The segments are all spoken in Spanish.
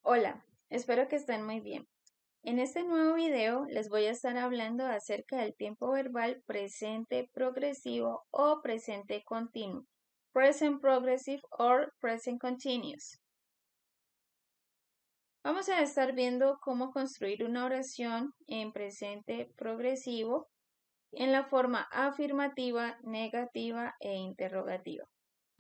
Hola, espero que estén muy bien. En este nuevo video les voy a estar hablando acerca del tiempo verbal presente progresivo o presente continuo, present progressive or present continuous. Vamos a estar viendo cómo construir una oración en presente progresivo en la forma afirmativa, negativa e interrogativa.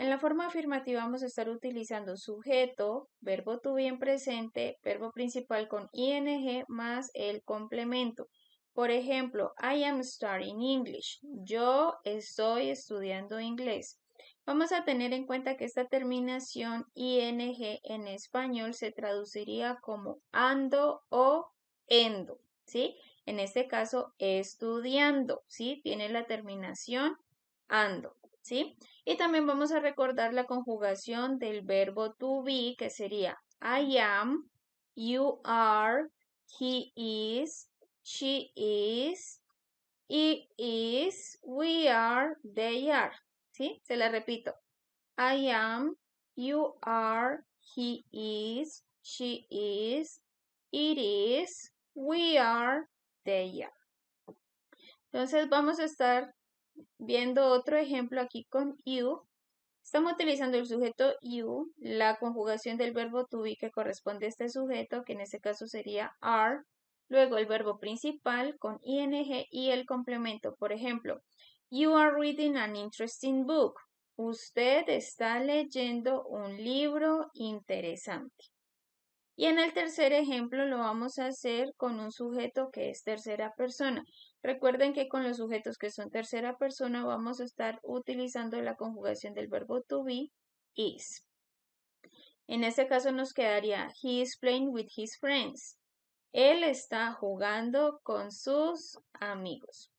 En la forma afirmativa vamos a estar utilizando sujeto, verbo to be en presente, verbo principal con ing más el complemento. Por ejemplo, I am studying English. Yo estoy estudiando inglés. Vamos a tener en cuenta que esta terminación ing en español se traduciría como ando o endo, ¿sí? En este caso, estudiando, ¿sí? Tiene la terminación ando, ¿sí? Y también vamos a recordar la conjugación del verbo to be, que sería I am, you are, he is, she is, it is, we are, they are, ¿sí? Se la repito. I am, you are, he is, she is, it is, we are, they are. Entonces vamos a estar viendo otro ejemplo aquí con you. Estamos utilizando el sujeto you, la conjugación del verbo to be que corresponde a este sujeto, que en este caso sería are, luego el verbo principal con ing y el complemento. Por ejemplo, you are reading an interesting book. Usted está leyendo un libro interesante. Y en el tercer ejemplo lo vamos a hacer con un sujeto que es tercera persona. Recuerden que con los sujetos que son tercera persona vamos a estar utilizando la conjugación del verbo to be, is. En este caso nos quedaría he is playing with his friends. Él está jugando con sus amigos.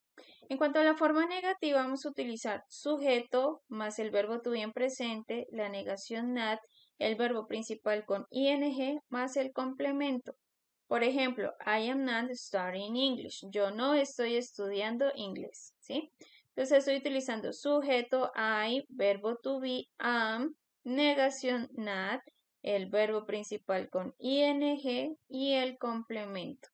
En cuanto a la forma negativa, vamos a utilizar sujeto más el verbo to be en presente, la negación not, el verbo principal con ing más el complemento. Por ejemplo, I am not studying English. Yo no estoy estudiando inglés, ¿sí? Entonces estoy utilizando sujeto I, verbo to be, am, negación not, el verbo principal con ing y el complemento.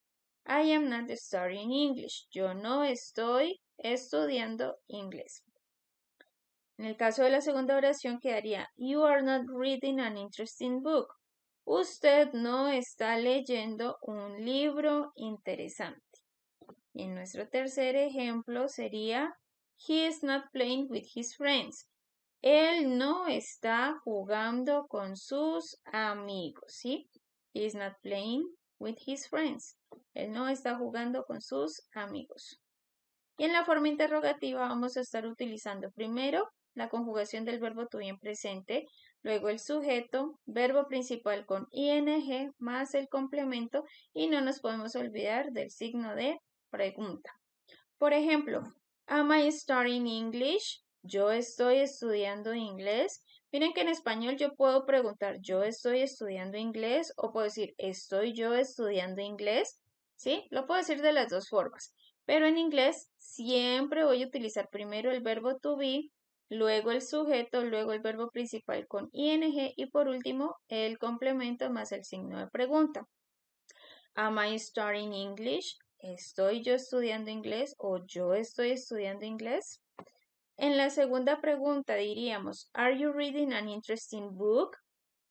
I am not studying English. Yo no estoy estudiando inglés. En el caso de la segunda oración quedaría You are not reading an interesting book. Usted no está leyendo un libro interesante. Y en nuestro tercer ejemplo sería He is not playing with his friends. Él no está jugando con sus amigos, ¿sí? He is not playing with his friends. Él no está jugando con sus amigos. Y en la forma interrogativa vamos a estar utilizando primero la conjugación del verbo to be en presente, luego el sujeto, verbo principal con ing más el complemento y no nos podemos olvidar del signo de pregunta. Por ejemplo, am I studying English? Yo estoy estudiando inglés. Miren que en español yo puedo preguntar yo estoy estudiando inglés o puedo decir estoy yo estudiando inglés. ¿Sí? Lo puedo decir de las dos formas. Pero en inglés siempre voy a utilizar primero el verbo to be, luego el sujeto, luego el verbo principal con ing y por último el complemento más el signo de pregunta. Am I studying English? ¿Estoy yo estudiando inglés o yo estoy estudiando inglés? En la segunda pregunta diríamos, Are you reading an interesting book?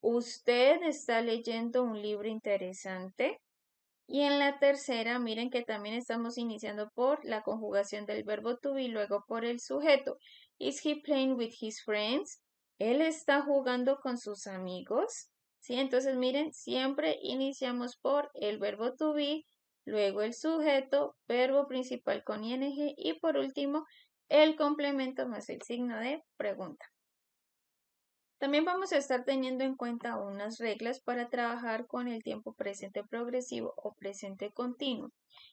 ¿Usted está leyendo un libro interesante? Y en la tercera, miren que también estamos iniciando por la conjugación del verbo to be y luego por el sujeto. Is he playing with his friends? ¿Él está jugando con sus amigos? ¿Sí? Entonces, miren, siempre iniciamos por el verbo to be, luego el sujeto, verbo principal con ing y por último el complemento más el signo de pregunta. También vamos a estar teniendo en cuenta unas reglas para trabajar con el tiempo presente progresivo o presente continuo.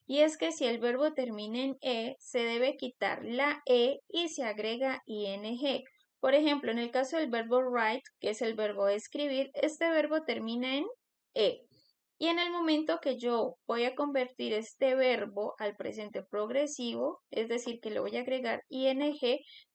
Y es que si el verbo termina en e, se debe quitar la e y se agrega ing. Por ejemplo, en el caso del verbo write, que es el verbo escribir, este verbo termina en e. Y en el momento que yo voy a convertir este verbo al presente progresivo, es decir, que le voy a agregar ing,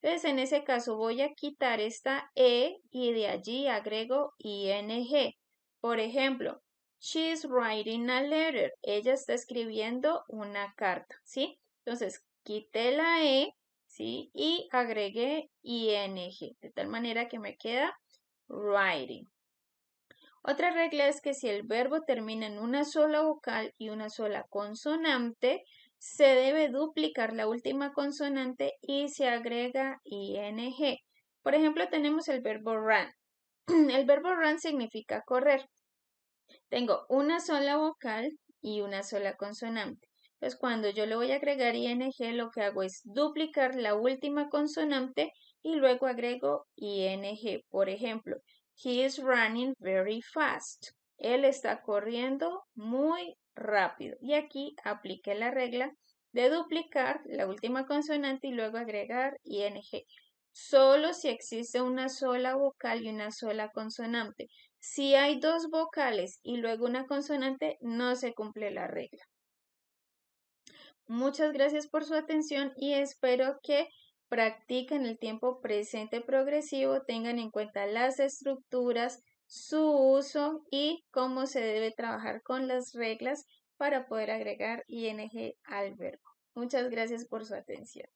entonces en ese caso voy a quitar esta e y de allí agrego ing. Por ejemplo, She's writing a letter. Ella está escribiendo una carta, ¿sí? Entonces, quité la E, ¿sí? Y agregué ing, de tal manera que me queda writing. Otra regla es que si el verbo termina en una sola vocal y una sola consonante, se debe duplicar la última consonante y se agrega ing. Por ejemplo, tenemos el verbo run. El verbo run significa correr. Tengo una sola vocal y una sola consonante. Entonces, cuando yo le voy a agregar ing, lo que hago es duplicar la última consonante y luego agrego ing. Por ejemplo, he is running very fast. Él está corriendo muy rápido. Y aquí apliqué la regla de duplicar la última consonante y luego agregar ing. Solo si existe una sola vocal y una sola consonante. Si hay dos vocales y luego una consonante, no se cumple la regla. Muchas gracias por su atención y espero que practiquen el tiempo presente progresivo, tengan en cuenta las estructuras, su uso y cómo se debe trabajar con las reglas para poder agregar ing al verbo. Muchas gracias por su atención.